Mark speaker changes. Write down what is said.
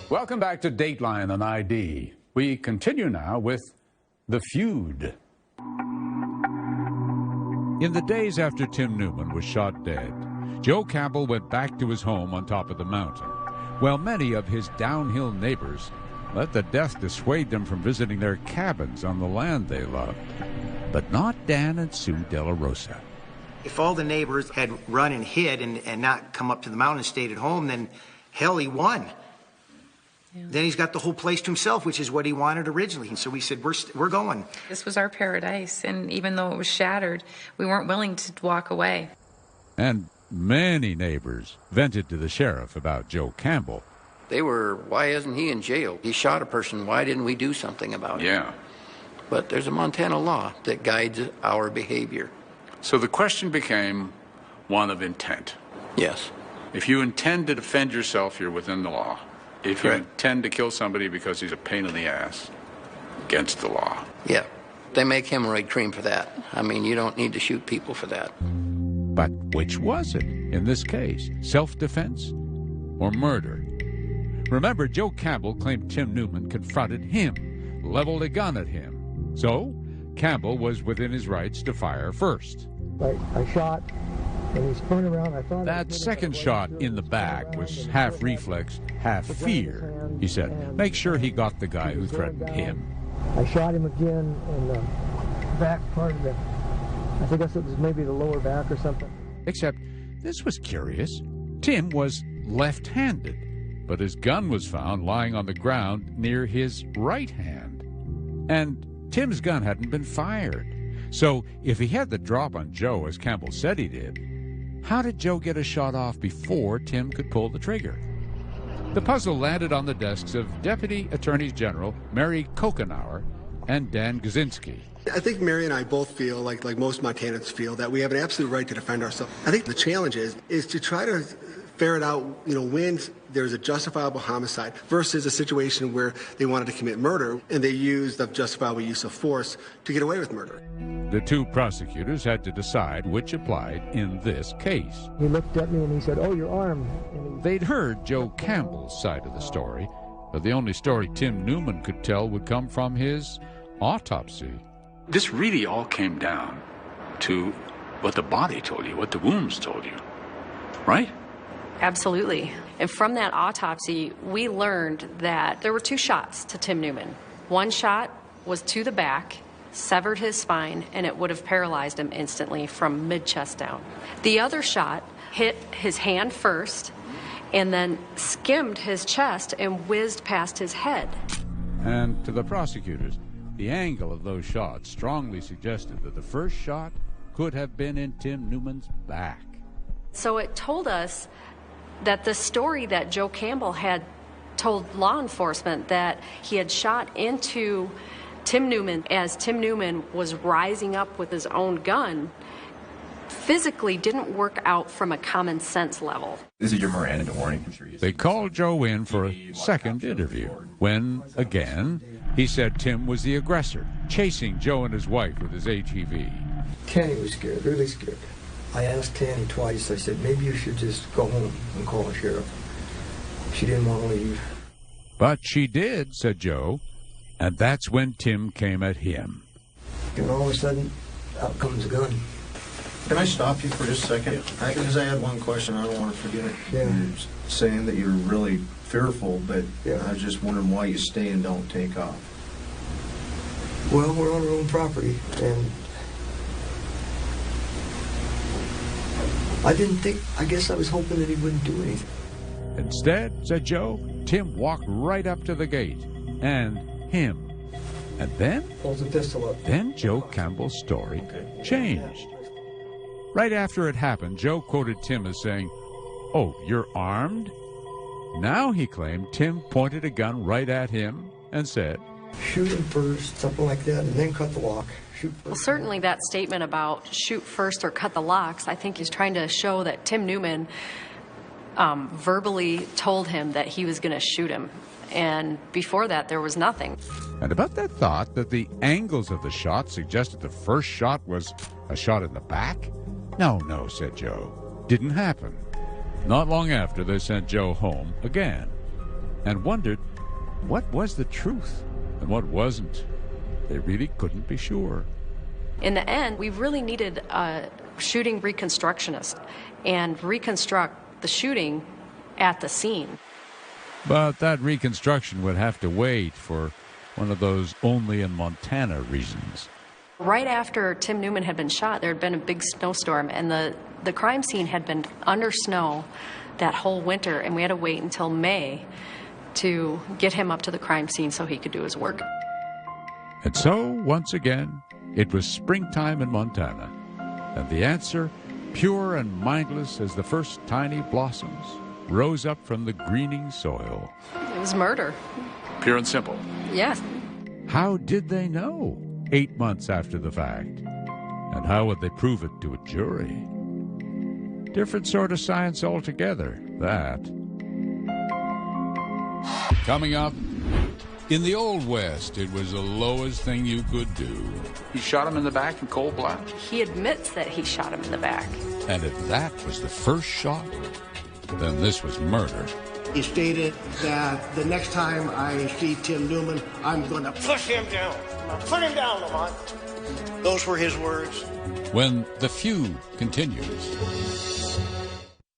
Speaker 1: Welcome back to Dateline on ID. We continue now with the feud. In the days after Tim Newman was shot dead, Joe Campbell went back to his home on top of the mountain, while many of his downhill neighbors let the death dissuade them from visiting their cabins on the land they loved. But not Dan and Sue De La Rosa.
Speaker 2: If all the neighbors had run and hid and not come up to the mountain and stayed at home, then hell, he won. Yeah. Then he's got the whole place to himself, which is what he wanted originally. And so we said, we're going.
Speaker 3: This was our paradise, and even though it was shattered, we weren't willing to walk away.
Speaker 1: And many neighbors vented to the sheriff about Joe Campbell.
Speaker 4: They were, why isn't he in jail? He shot a person. Why didn't we do something about it?
Speaker 5: Yeah.
Speaker 4: But there's a Montana law that guides our behavior.
Speaker 5: So the question became one of intent.
Speaker 4: Yes.
Speaker 5: If you intend to defend yourself, you're within the law. If you
Speaker 4: Correct.
Speaker 5: intend to kill somebody because he's a pain in the ass, against the law.
Speaker 4: Yeah. They make hemorrhoid cream for that. I mean, you don't need to shoot people for that.
Speaker 1: But which was it in this case? Self-defense or murder? Remember, Joe Campbell claimed Tim Newman confronted him, leveled a gun at him. So, Campbell was within his rights to fire first.
Speaker 6: I shot, and he spun around. I thought
Speaker 1: that second shot in the back was half reflex, half fear, he said. Make sure he got the guy who threatened him.
Speaker 6: I shot him again in the back part of I think it was maybe the lower back or something.
Speaker 1: Except this was curious. Tim was left-handed, but his gun was found lying on the ground near his right hand. And Tim's gun hadn't been fired. So if he had the drop on Joe, as Campbell said he did, how did Joe get a shot off before Tim could pull the trigger? The puzzle landed on the desks of Deputy Attorneys General Mary Kokenauer and Dan Gazinski.
Speaker 7: I think Mary and I both feel, like most Montanans feel, that we have an absolute right to defend ourselves. I think the challenge is to try to ferret out, when there's a justifiable homicide versus a situation where they wanted to commit murder and they used the justifiable use of force to get away with murder.
Speaker 1: The two prosecutors had to decide which applied in this case.
Speaker 6: He looked at me and he said, "Oh, your arm."
Speaker 1: They'd heard Joe Campbell's side of the story, but the only story Tim Newman could tell would come from his autopsy.
Speaker 5: This really all came down to what the body told you, what the wounds told you, right?
Speaker 8: Absolutely. And from that autopsy, we learned that there were 2 shots to Tim Newman. One shot was to the back, severed his spine, and it would have paralyzed him instantly from mid-chest down. The other shot hit his hand first and then skimmed his chest and whizzed past his head.
Speaker 1: And to the prosecutors, the angle of those shots strongly suggested that the first shot could have been in Tim Newman's back.
Speaker 8: So it told us that the story that Joe Campbell had told law enforcement, that he had shot into Tim Newman as Tim Newman was rising up with his own gun, physically didn't work out from a common sense level.
Speaker 9: This is your Miranda warning.
Speaker 1: They called Joe in for a second interview when, again, he said Tim was the aggressor, chasing Joe and his wife with his ATV.
Speaker 6: Tanny was scared, really scared. I asked Tanny twice, I said, maybe you should just go home and call the sheriff. She didn't want to leave.
Speaker 1: But she did, said Joe, and that's when Tim came at him.
Speaker 6: And all of a sudden, out comes a gun.
Speaker 10: Can I stop you for just a second? Because I had one question, I don't want to forget it.
Speaker 6: Yeah.
Speaker 10: You're saying that you're really fearful, but
Speaker 6: yeah.
Speaker 10: I was just wondering why you stay and don't take off.
Speaker 6: Well, we're on our own property, and I guess I was hoping that he wouldn't do anything.
Speaker 1: Instead, said Joe, Tim walked right up to the gate, and him. And then?
Speaker 6: Pulls the pistol up.
Speaker 1: Then Joe Campbell's story changed. Right after it happened, Joe quoted Tim as saying, "Oh, you're armed?" Now he claimed Tim pointed a gun right at him and said,
Speaker 6: "Shoot him first," something like that, and then cut the lock.
Speaker 8: Well, certainly that statement about shoot first or cut the locks, I think he's trying to show that Tim Newman verbally told him that he was going to shoot him. And before that, there was nothing.
Speaker 1: And about that thought that the angles of the shot suggested the first shot was a shot in the back? No, said Joe. Didn't happen. Not long after, they sent Joe home again. and wondered what was the truth and what wasn't. They really couldn't be sure.
Speaker 8: In the end, we really needed a shooting reconstructionist and reconstruct the shooting at the scene.
Speaker 1: But that reconstruction would have to wait for one of those only in Montana reasons.
Speaker 8: Right after Tim Newman had been shot, there had been a big snowstorm, and the crime scene had been under snow that whole winter, and we had to wait until May to get him up to the crime scene so he could do his work.
Speaker 1: And so, once again, it was springtime in Montana, and the answer, pure and mindless as the first tiny blossoms, rose up from the greening soil.
Speaker 8: It was murder.
Speaker 5: Pure and simple.
Speaker 8: Yes.
Speaker 1: How did they know 8 months after the fact? And how would they prove it to a jury? Different sort of science altogether, that. Coming up, in the Old West, it was the lowest thing you could do.
Speaker 5: He shot him in the back in cold blood.
Speaker 8: He admits that he shot him in the back.
Speaker 1: And if that was the first shot, then this was murder.
Speaker 9: He stated that the next time I see Tim Newman, I'm going to push him down. Put him down, Lamont. Those were his words.
Speaker 1: When the feud continues.